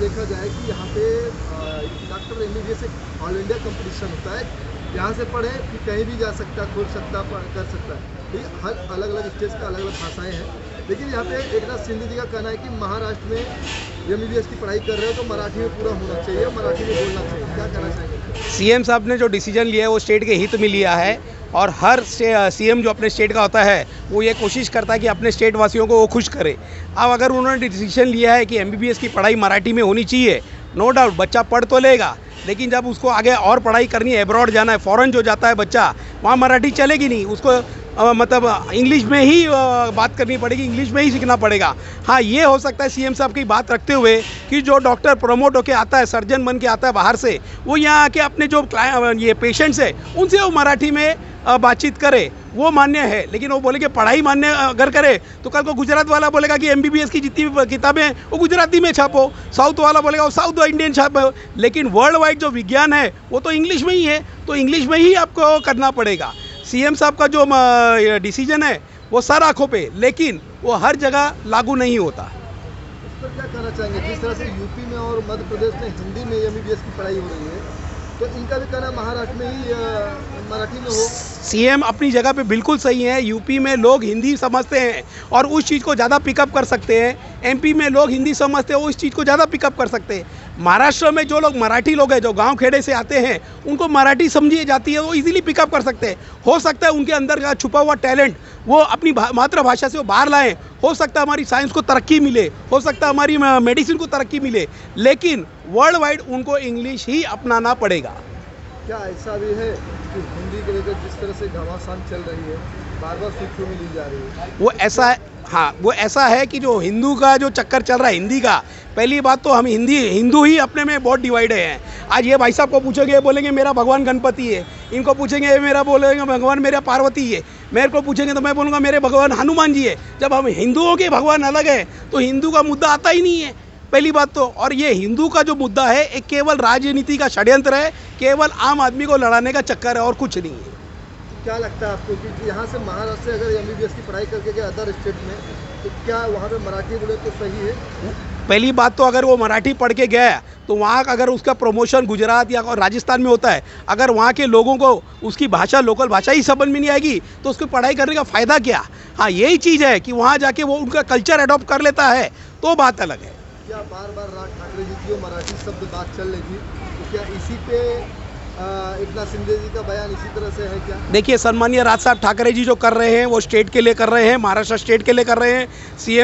देखा जाए कि यहाँ पे डॉक्टर MBBS एक ऑल इंडिया कंपटीशन होता है, यहाँ से पढ़े कि कहीं भी जा सकता, खोल सकता, कर सकता है। ठीक है, हर अलग अलग स्टेज का अलग अलग भाषाएं हैं, लेकिन यहाँ पे एकनाथ शिंदे जी का कहना है कि महाराष्ट्र में MBBS की पढ़ाई कर रहे हो तो मराठी में पूरा होना चाहिए, मराठी में बोलना चाहिए। क्या कहना चाहेंगे? सीएम साहब ने जो डिसीजन लिया है वो स्टेट के हित में लिया है, और हर सीएम जो अपने स्टेट का होता है वो ये कोशिश करता है कि अपने स्टेट वासियों को वो खुश करे। अब अगर उन्होंने डिसीजन लिया है कि MBBS की पढ़ाई मराठी में होनी चाहिए, नो डाउट बच्चा पढ़ तो लेगा, लेकिन जब उसको आगे और पढ़ाई करनी है, अब्रॉड जाना है, फॉरेन जो जाता है बच्चा, वहाँ मराठी चलेगी नहीं, उसको मतलब इंग्लिश में ही बात करनी पड़ेगी, इंग्लिश में ही सीखना पड़ेगा। हाँ, ये हो सकता है सीएम साहब की बात रखते हुए कि जो डॉक्टर प्रमोट होकर आता है, सर्जन बन के आता है बाहर से, वो यहाँ आके अपने जो ये पेशेंट्स है उनसे वो मराठी में बातचीत करे, वो मान्य है। लेकिन वो बोले कि पढ़ाई मान्य अगर करे तो कल को गुजरात वाला बोलेगा कि MBBS की जितनी भी किताबें हैं वो गुजराती में छापो, साउथ वाला बोलेगा वो साउथ इंडियन छापो, लेकिन वर्ल्ड वाइड जो विज्ञान है वो तो इंग्लिश में ही है, तो इंग्लिश में ही आपको करना पड़ेगा। सीएम साहब का जो डिसीजन है वो सर आँखों पे, लेकिन वो हर जगह लागू नहीं होता। इस पर क्या कहना चाहेंगे? जिस तरह से यूपी में और मध्य प्रदेश में हिंदी में MBBS की पढ़ाई हो रही है, तो इनका भी कहना महाराष्ट्र में ही मराठी में हो। सीएम अपनी जगह पे बिल्कुल सही है। यूपी में लोग हिंदी समझते हैं और उस चीज़ को ज़्यादा पिकअप कर सकते हैं। MP में लोग हिंदी समझते हैं, उस चीज़ को ज़्यादा पिकअप कर सकते हैं। महाराष्ट्र में जो लोग मराठी लोग हैं, जो गांव खेड़े से आते हैं, उनको मराठी समझी जाती है, वो इजीली पिकअप कर सकते हैं। हो सकता है उनके अंदर का छुपा हुआ टैलेंट वो अपनी मातृभाषा से वो बाहर लाएँ। हो सकता है हमारी साइंस को तरक्की मिले, हो सकता है हमारी मेडिसिन को तरक्की मिले, लेकिन वर्ल्ड वाइड उनको इंग्लिश ही अपनाना पड़ेगा। क्या ऐसा भी है कि हिंदी को लेकर जिस तरह से घमासान चल रही है, बार बार सुर्खियों में ली जा रही है, वो ऐसा है? हाँ, वो ऐसा है कि जो हिंदू का जो चक्कर चल रहा है हिंदी का, पहली बात तो हम हिंदू ही अपने में बहुत डिवाइड हैं। आज ये भाई साहब को पूछोगे, बोलेंगे मेरा भगवान गणपति है, इनको पूछेंगे मेरा बोलेंगे भगवान मेरा पार्वती है, मेरे को पूछेंगे तो मैं बोलूँगा मेरे भगवान हनुमान जी है। जब हम हिंदुओं के भगवान अलग है तो हिंदू का मुद्दा आता ही नहीं है, पहली बात तो। और ये हिंदू का जो मुद्दा है एक केवल राजनीति का षड्यंत्र है, केवल आम आदमी को लड़ाने का चक्कर है और कुछ नहीं है। क्या लगता है आपको कि यहाँ से महाराष्ट्र से अगर MBBS की पढ़ाई करके गए अदर स्टेट में, तो क्या वहाँ पे मराठी बोले तो सही है? पहली बात तो अगर वो मराठी पढ़ के गया तो वहाँ अगर उसका प्रमोशन गुजरात या राजस्थान में होता है, अगर वहाँ के लोगों को उसकी भाषा, लोकल भाषा ही समझ में नहीं आएगी तो उसको पढ़ाई करने का फ़ायदा क्या? हाँ, यही चीज़ है कि वहाँ जाके वो उनका कल्चर अडॉप्ट कर लेता है तो बात अलग है। क्या बार बार राज ठाकरे जी की जो मराठी शब्द बात चल रही थी, तो क्या इसी पे एकनाथ शिंदे जी का बयान इसी तरह से है क्या? देखिए, सम्मानीय राज साहब ठाकरे जी जो कर रहे हैं वो स्टेट के लिए कर रहे हैं, महाराष्ट्र स्टेट के लिए कर रहे हैं। सीएम